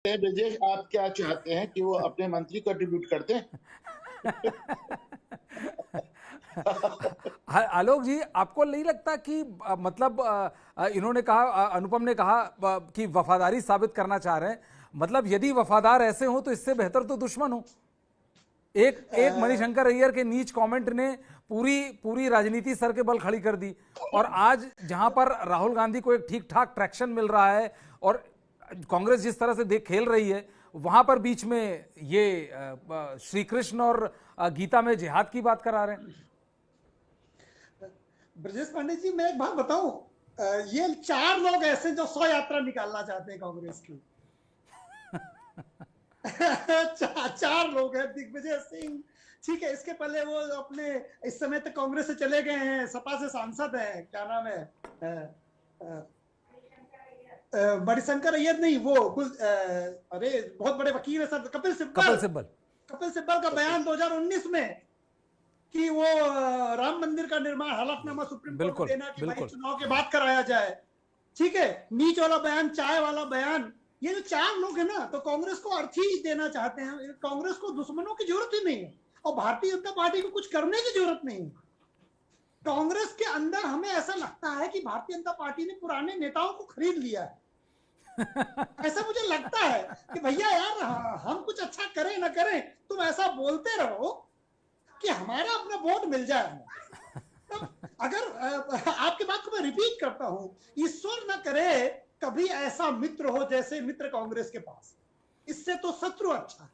ब्रजेश, आप क्या चाहते हैं कि वो अपने मंत्री को ट्रिब्यूट कर दें? आलोक जी, आपको नहीं लगता कि मतलब इन्होंने कहा, अनुपम ने कहा कि वफादारी साबित करना चाह रहे हैं। मतलब यदि वफादार ऐसे हो तो इससे बेहतर तो दुश्मन हो। एक एक मणिशंकर अय्यर के नीच कमेंट ने पूरी पूरी राजनीति सर के बल खड़ी कर दी। और आज जहां पर राहुल गांधी को एक ठीक ठाक ट्रैक्शन मिल रहा है और कांग्रेस जिस तरह से देख खेल रही है, वहां पर बीच में ये श्री कृष्ण और गीता में जिहाद की बात करा रहे हैं। ब्रजेश पांडे जी, मैं एक बात बताऊं, ये 4 लोग ऐसे जो 100 यात्रा निकालना चाहते हैं कांग्रेस की। 4 लोग हैं। दिग्विजय सिंह, ठीक है, इसके पहले वो अपने इस समय तक कांग्रेस से चले गए हैं, सपा से सांसद हैं, क्या नाम है, मणिशंकर अय्यर नहीं, वो अरे बहुत बड़े वकील है सर, कपिल सिब्बल। कपिल सिब्बल का बयान 2019 में कि वो राम मंदिर का निर्माण हलफनामा सुप्रीम कोर्ट को देना कि भाई चुनाव के बाद कराया जाए, ठीक है, नीच वाला बयान, चाय वाला बयान। ये जो 4 लोग हैं ना, तो कांग्रेस को अर्थ ही देना चाहते हैं। कांग्रेस को दुश्मनों की जरूरत ही नहीं है और भारतीय जनता पार्टी को कुछ करने की जरूरत नहीं है। कांग्रेस के अंदर हमें ऐसा लगता है कि भारतीय जनता पार्टी ने पुराने नेताओं को खरीद लिया है। ऐसा मुझे लगता है कि भैया यार, हम कुछ अच्छा करें ना करें, तुम ऐसा बोलते रहो कि हमारा अपना वोट मिल जाए। अगर आपकी बात को मैं रिपीट करता हूं, ईश्वर न करे कभी ऐसा मित्र हो जैसे मित्र कांग्रेस के पास, इससे तो शत्रु अच्छा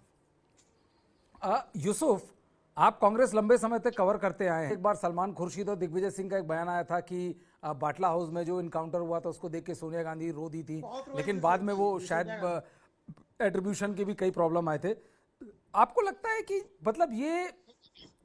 है। यूसुफ, आप कांग्रेस लंबे समय तक कवर करते आए हैं। एक बार सलमान खुर्शीद और दिग्विजय सिंह का एक बयान आया था कि बाटला हाउस में जो इनकाउंटर हुआ था उसको देख के सोनिया गांधी रो दी थी, लेकिन बाद में वो शायद एट्रीब्यूशन के भी कई प्रॉब्लम आए थे। आपको लगता है कि मतलब ये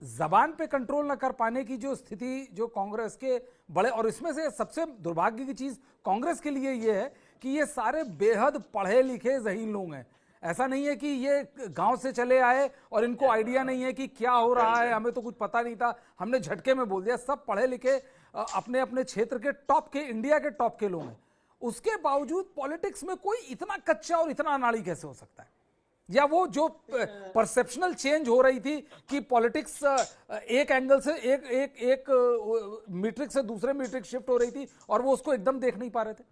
जबान पे कंट्रोल न कर पाने की जो स्थिति जो कांग्रेस के बड़े, और इसमें से सबसे दुर्भाग्य की चीज कांग्रेस के लिए ये है कि ये सारे बेहद पढ़े लिखे ज़हीन लोग हैं। ऐसा नहीं है कि ये गांव से चले आए और इनको आइडिया नहीं है कि क्या हो रहा है, हमें तो कुछ पता नहीं था, हमने झटके में बोल दिया। सब पढ़े लिखे अपने अपने क्षेत्र के टॉप के, इंडिया के टॉप के लोग हैं। उसके बावजूद पॉलिटिक्स में कोई इतना कच्चा और इतना अनाड़ी कैसे हो सकता है? या वो जो परसेप्शनल चेंज हो रही थी कि पॉलिटिक्स एक एंगल से एक मीट्रिक से दूसरे मीट्रिक शिफ्ट हो रही थी और वो उसको एकदम देख नहीं पा रहे थे।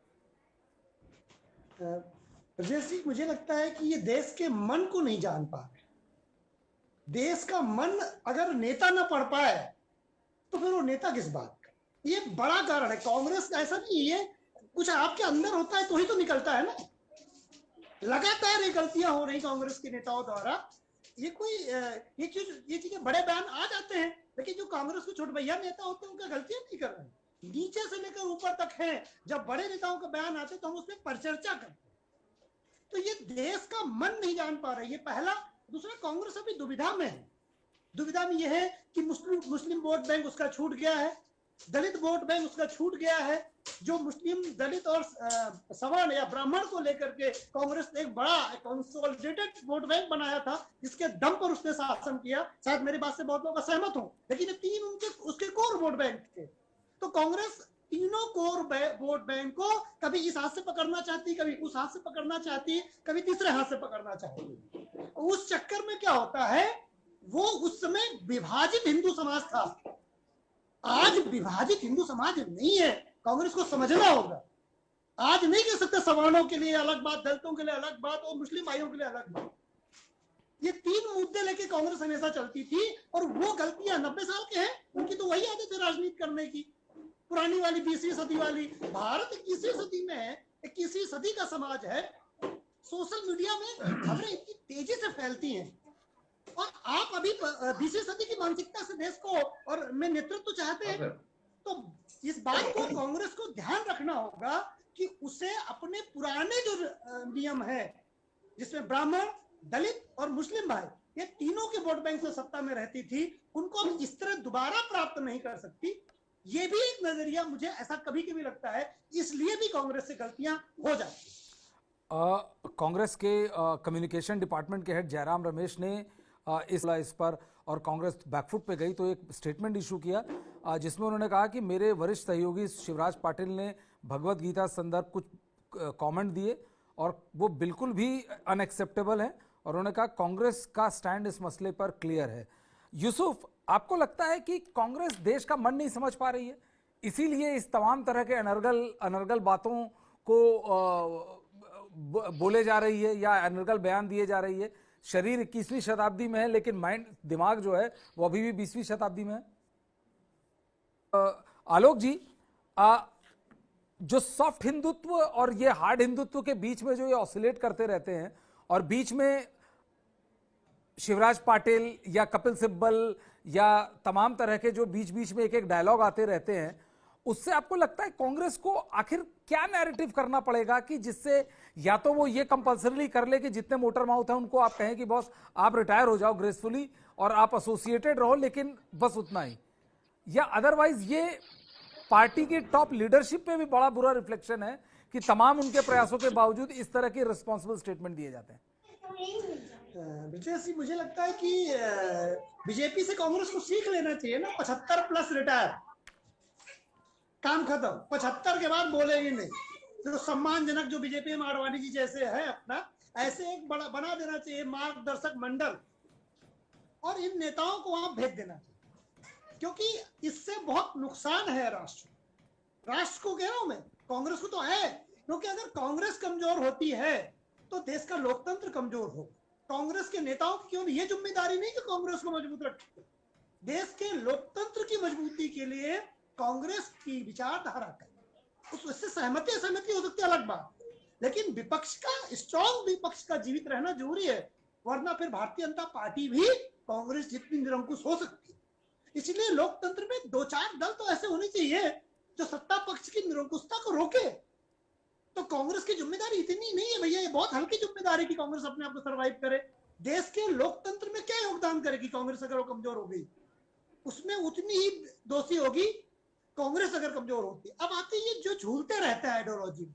ब्रजेश जी, मुझे लगता है कि ये देश के मन को नहीं जान पा रहे। देश का मन अगर नेता ना पढ़ पाए तो फिर वो नेता किस बात का? ये बड़ा कारण है। कांग्रेस ऐसा नहीं है, कुछ आपके अंदर होता है तो ही तो निकलता है ना। लगातार ये गलतियां हो रही कांग्रेस के नेताओं द्वारा। ये कोई ये चीजें बड़े बयान आ जाते हैं, लेकिन जो कांग्रेस के छोटे भैया नेता होते हैं उनका गलतियां नहीं कर रहे हैं, नीचे से लेकर ऊपर तक है। जब बड़े नेताओं का बयान आते तो हम उस पर परिचर्चा करते। तो ये देश का मन नहीं जान पा रहे, ये पहला। दूसरा, कांग्रेस अभी दुविधा में है। दुविधा में यह है कि मुस्लिम वोट बैंक उसका छूट गया है, दलित वोट बैंक उसका छूट गया है। जो मुस्लिम, दलित और सवर्ण या ब्राह्मण को लेकर के कांग्रेस ने एक बड़ा कंसोलिडेटेड वोट बैंक बनाया था, जिसके दम पर उसने शासन किया। शायद मेरी बात से बहुत लोग असहमत हो, लेकिन ये 3 उनके उसके कोर वोट बैंक थे। तो कांग्रेस तीनों कोर वोट बैंक को कभी इस हाथ से पकड़ना चाहती, कभी उस हाथ से पकड़ना चाहती, कभी तीसरे हाथ से पकड़ना चाहती। उस चक्कर में क्या होता है, वो उस समय विभाजित हिंदू समाज था। आज विभाजित हिंदू समाज नहीं है, कांग्रेस को समझना होगा। आज नहीं कह सकते सवर्णों के लिए अलग बात, दलितों के लिए अलग बात और मुस्लिम भाइयों के लिए अलग बात। ये 3 मुद्दे लेके कांग्रेस हमेशा चलती थी और वो गलतियां 90 साल के हैं, उनकी तो वही आदत है राजनीति करने की, पुरानी वाली 20वीं सदी वाली। भारत 21वीं सदी में है, 21वीं सदी का समाज है। सोशल मीडिया में खबरें इतनी तेजी से फैलती हैं और आप अभी 20वीं सदी की मानसिकता से देश को और में नेतृत्व चाहते हैं, तो इस बात को कांग्रेस को ध्यान रखना होगा कि उसे अपने पुराने जो नियम है, जिसमें ब्राह्मण, दलित और मुस्लिम भाई ये तीनों के वोट बैंक से सत्ता में रहती थी, उनको इस तरह दोबारा प्राप्त नहीं कर सकती। ये भी एक नजरिया, मुझे ऐसा कभी कभी लगता है, इसलिए भी कांग्रेस से गलतियां हो जाती। कांग्रेस के कम्युनिकेशन डिपार्टमेंट के हेड जयराम रमेश ने इस पर, और कांग्रेस बैकफुट पे गई तो एक स्टेटमेंट इशू किया जिसमें उन्होंने कहा कि मेरे वरिष्ठ सहयोगी शिवराज पाटिल ने भगवत गीता संदर्भ कुछ कमेंट दिए और वो बिल्कुल भी अनएक्सेप्टेबल है। और उन्होंने कहा कांग्रेस का स्टैंड इस मसले पर क्लियर है। यूसुफ, आपको लगता है कि कांग्रेस देश का मन नहीं समझ पा रही है, इसीलिए इस तमाम तरह के अनर्गल अनर्गल बातों को बोले जा रही है या अनर्गल बयान दिए जा रही है? शरीर 21वीं शताब्दी में है, लेकिन माइंड, दिमाग जो है वो अभी भी 20वीं शताब्दी में है। आलोक जी, जो सॉफ्ट हिंदुत्व और ये हार्ड हिंदुत्व के बीच में जो ये ऑसिलेट करते रहते हैं, और बीच में शिवराज पाटिल या कपिल सिब्बल या तमाम तरह के जो बीच बीच में एक एक डायलॉग आते रहते हैं, उससे आपको लगता है कांग्रेस को आखिर क्या नैरेटिव करना पड़ेगा कि जिससे या तो वो ये कंपल्सरीली कर ले कि जितने मोटर माउथ हैं उनको आप कहें कि बॉस आप रिटायर हो जाओ ग्रेसफुली और आप एसोसिएटेड रहो, लेकिन बस उतना ही, या अदरवाइज ये पार्टी की टॉप लीडरशिप पे भी बड़ा बुरा रिफ्लेक्शन है कि तमाम उनके प्रयासों के बावजूद इस तरह के रिस्पॉन्सिबल स्टेटमेंट दिए जाते हैं? ब्रिजेश जी, मुझे लगता है कि बीजेपी से कांग्रेस को सीख लेना चाहिए ना। 75 प्लस रिटायर, काम खत्म। 75 के बाद बोलेंगे नहीं। तो सम्मानजनक जो बीजेपी में आडवाणी जी जैसे है अपना, ऐसे एक बड़ा बना देना चाहिए मार्गदर्शक मंडल, और इन नेताओं को वहां भेज देना चाहिए, क्योंकि इससे बहुत नुकसान है राष्ट्र को कह रहा हूं मैं, कांग्रेस को तो है। क्योंकि अगर कांग्रेस कमजोर होती है तो देश का लोकतंत्र कमजोर हो। कांग्रेस के नेताओं की केवल ये जिम्मेदारी नहीं कि कांग्रेस को मजबूत रखे, देश के लोकतंत्र की मजबूती के लिए कांग्रेस की विचारधारा का उससे सहमति असहमति हो सकती है, अलग बात, लेकिन विपक्ष का, स्ट्रॉन्ग विपक्ष का जीवित रहना जरूरी है, वरना फिर भारतीय जनता पार्टी भी कांग्रेस जितनी निरंकुश हो सकती है। इसलिए लोकतंत्र में 2-4 दल तो ऐसे होने चाहिए जो सत्ता पक्ष की निरंकुशता को रोके। तो कांग्रेस की जिम्मेदारी इतनी नहीं है भैया, ये बहुत हल्की जिम्मेदारी की कांग्रेस अपने आप को सर्वाइव करे। देश के लोकतंत्र में क्या योगदान करेगी कांग्रेस अगर वो कमजोर हो गई? उसमें उतनी ही दोषी होगी कांग्रेस अगर कमजोर होती। अब आते ये जो झूलते रहता है आइडियोलॉजी,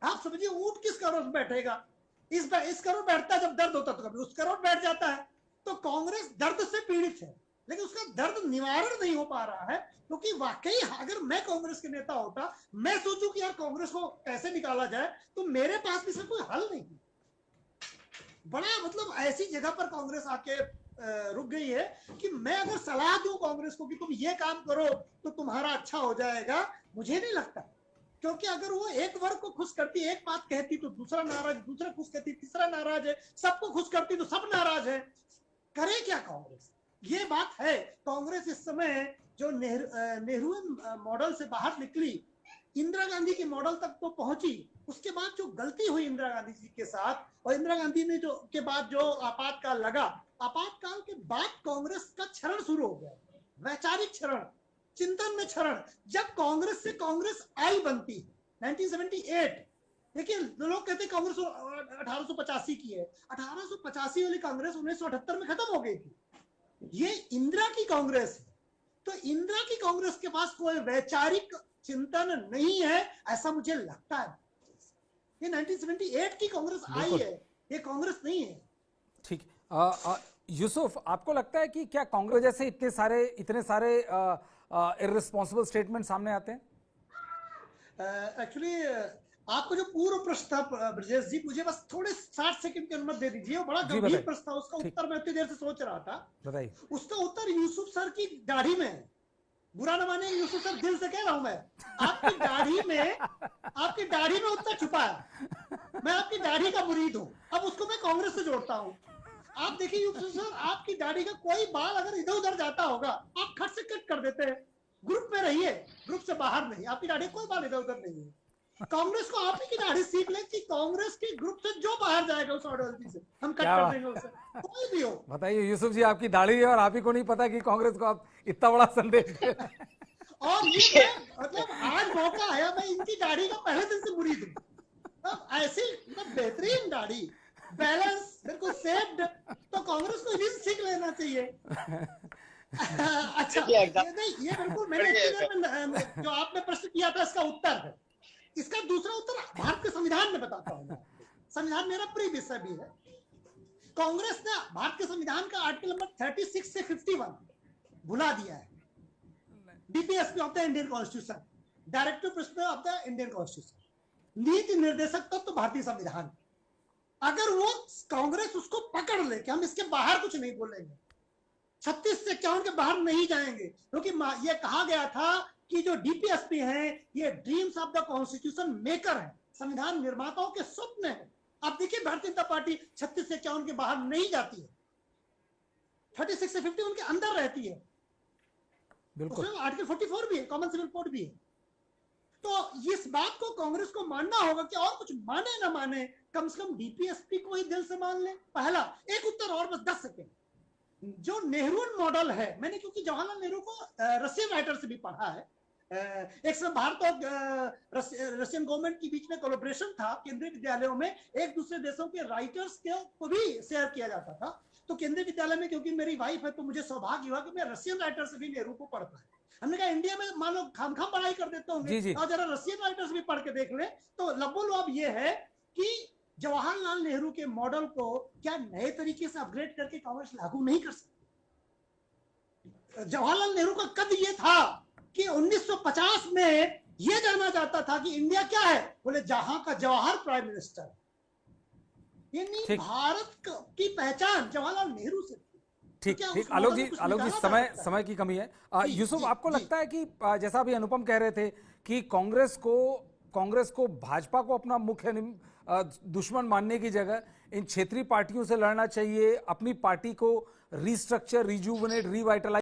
आप समझिए ऊंट किस करोड़ बैठेगा? इस करोड़ बैठता है जब दर्द होता तो कभी उस करोड़ बैठ जाता है। तो कांग्रेस दर्द से पीड़ित है, लेकिन उसका दर्द निवारण नहीं हो पा रहा है। क्योंकि वाकई अगर मैं कांग्रेस के नेता होता, मैं सोचूं कि यार कांग्रेस को कैसे निकाला जाए, तो मेरे पास भी से कोई हल नहीं। बड़ा मतलब ऐसी जगह पर कांग्रेस आके रुक गई है कि मैं अगर सलाह दूं कांग्रेस को कि तुम ये काम करो तो तुम्हारा अच्छा हो जाएगा, मुझे नहीं लगता। क्योंकि अगर वो एक वर्ग को खुश करती, एक बात कहती तो दूसरा नाराज, दूसरा खुश करती तीसरा नाराज है, सबको खुश करती तो सब नाराज है। करे क्या कांग्रेस? ये बात है। कांग्रेस इस समय जो नेहरू मॉडल से बाहर निकली, इंदिरा गांधी के मॉडल तक तो पहुंची, उसके बाद जो गलती हुई इंदिरा गांधी जी के साथ, और इंदिरा गांधी ने जो के बाद जो आपातकाल लगा, आपातकाल के बाद कांग्रेस का क्षरण शुरू हो गया, वैचारिक क्षरण, चिंतन में क्षरण। जब कांग्रेस से कांग्रेस आई बनती 1978, देखिए लोग कहते कांग्रेस 1885 की है, 1885 वाली कांग्रेस 1978 में खत्म हो गई थी। ये इंदिरा की कांग्रेस है। तो इंदिरा की कांग्रेस के पास कोई वैचारिक चिंतन नहीं है, ऐसा मुझे लगता है। ये 1978 की कांग्रेस आई है, ये कांग्रेस नहीं है। ठीक। यूसुफ, आपको लगता है कि क्या कांग्रेस जैसे इतने सारे इररिस्पॉन्सिबल स्टेटमेंट सामने आते हैं? एक्चुअली आपको जो पूर्व प्रश्न था ब्रजेश जी, मुझे बस थोड़े 60 सेकंड की अनुमति दे दीजिए। वो बड़ा गंभीर प्रश्न था, उसका उत्तर मैं इतनी देर से सोच रहा था। बताइए। उसका उत्तर यूसुफ सर की दाढ़ी में है। बुरा न माने यूसुफ सर, दिल से कह रहा हूं मैं, आपकी दाढ़ी में उत्तर छुपा है। मैं आपकी दाढ़ी का मुरीद हूं, अब उसको मैं कांग्रेस से जोड़ता हूं। आप देखिए यूसुफ सर, आपकी दाढ़ी का कोई बाल अगर इधर उधर जाता होगा, आप खट से कट कर देते हैं। ग्रुप में रहिए, ग्रुप से बाहर नहीं। आपकी दाढ़ी कोई बाल इधर उधर नहीं है। कांग्रेस को आप ही की दाढ़ी सीख ले कि कांग्रेस के ग्रुप से जो बाहर जाएगा उस आइडियोलॉजी से हम कट कर देंगे उसे, कोई भी हो। बताइए यूसुफ जी, आपकी दाढ़ी है और आप ही को नहीं पता कि कांग्रेस को आप इतना बड़ा संदेश दे रहे हैं। और ये मतलब आज मौका आया, मैं इनकी दाढ़ी का पहले दिन से मुरीद हूं। ऐसी बेहतरीन दाढ़ी, बैलेंस, बिल्कुल सेव्ड, तो कांग्रेस को इन्हीं से सीख लेना चाहिए। अच्छा, ये बिल्कुल मैंने जो आपने प्रश्न किया था इसका उत्तर है। इसका दूसरा उत्तर भारत के संविधान में बताता हूं। संविधान मेरा प्रिय विषय भी है। कांग्रेस ने भारत के संविधान का आर्टिकल नंबर 36 से 51 भुला दिया है। DPSP of the Indian constitution, directive principle of the Indian constitution. नीति निर्देशक तत्व तो भारतीय संविधान की, अगर वो कांग्रेस उसको पकड़ ले कि हम इसके बाहर कुछ नहीं बोलेंगे, 36 से 51 के बाहर नहीं जाएंगे, क्योंकि ये कहा गया था कि जो डीपीएसपी हैं ये dreams of the constitution maker हैं, संविधान निर्माताओं के स्वप्न हैं। आप देखिए भारतीय जनता पार्टी 36 से 51 के बाहर नहीं जाती है, 36 से 50 उनके अंदर रहती है। बिल्कुल, उसमें आर्टिकल 44 भी है, कॉमन सिविल कोड भी है। तो इस बात को कांग्रेस को मानना होगा कि और कुछ माने ना माने, कम से कम डीपीएसपी को ही दिल से मान ले। पहला एक उत्तर और बस 10 सेकेंड, जो नेहरू मॉडल है, मैंने क्योंकि जवाहरलाल नेहरू को रशियन राइटर से भी पढ़ा है, एक समय भारत और रशियन गवर्नमेंट के बीच में कोलैबोरेशन था, केंद्रीय विद्यालयों में एक दूसरे देशों के राइटर्स को भी शेयर किया जाता था। तो केंद्रीय विद्यालय में क्योंकि मेरी वाइफ है तो मुझे सौभाग्य हुआ कि मैं रशियन राइटर से भी नेहरू को पढ़ पाया। हमने कहा इंडिया में मान लो खाम पढ़ाई कर देते होंगे और जरा रशियन राइटर्स भी पढ़ के देख ले, तो लबोलबाब ये है कि जवाहरलाल नेहरू के मॉडल को क्या नए तरीके से अपग्रेड करके कांग्रेस लागू नहीं कर सकती। जवाहरलाल नेहरू का कद ये था कि 1950 में यह जाना जाता था कि इंडिया क्या है, बोले जहां का जवाहर प्राइम मिनिस्टर, यानी भारत की पहचान जवाहरलाल नेहरू से। ठीक, आलोक जी समय की कमी है। यूसुफ, आपको लगता है कि जैसा अभी अनुपम कह रहे थे कि कांग्रेस को भाजपा को अपना मुख्य दुश्मन मानने की जगह इन क्षेत्रीय पार्टियों से लड़ना चाहिए, अपनी पार्टी को रिस्ट्रक्चर, रिजुवनेट, रिवाइटलाइज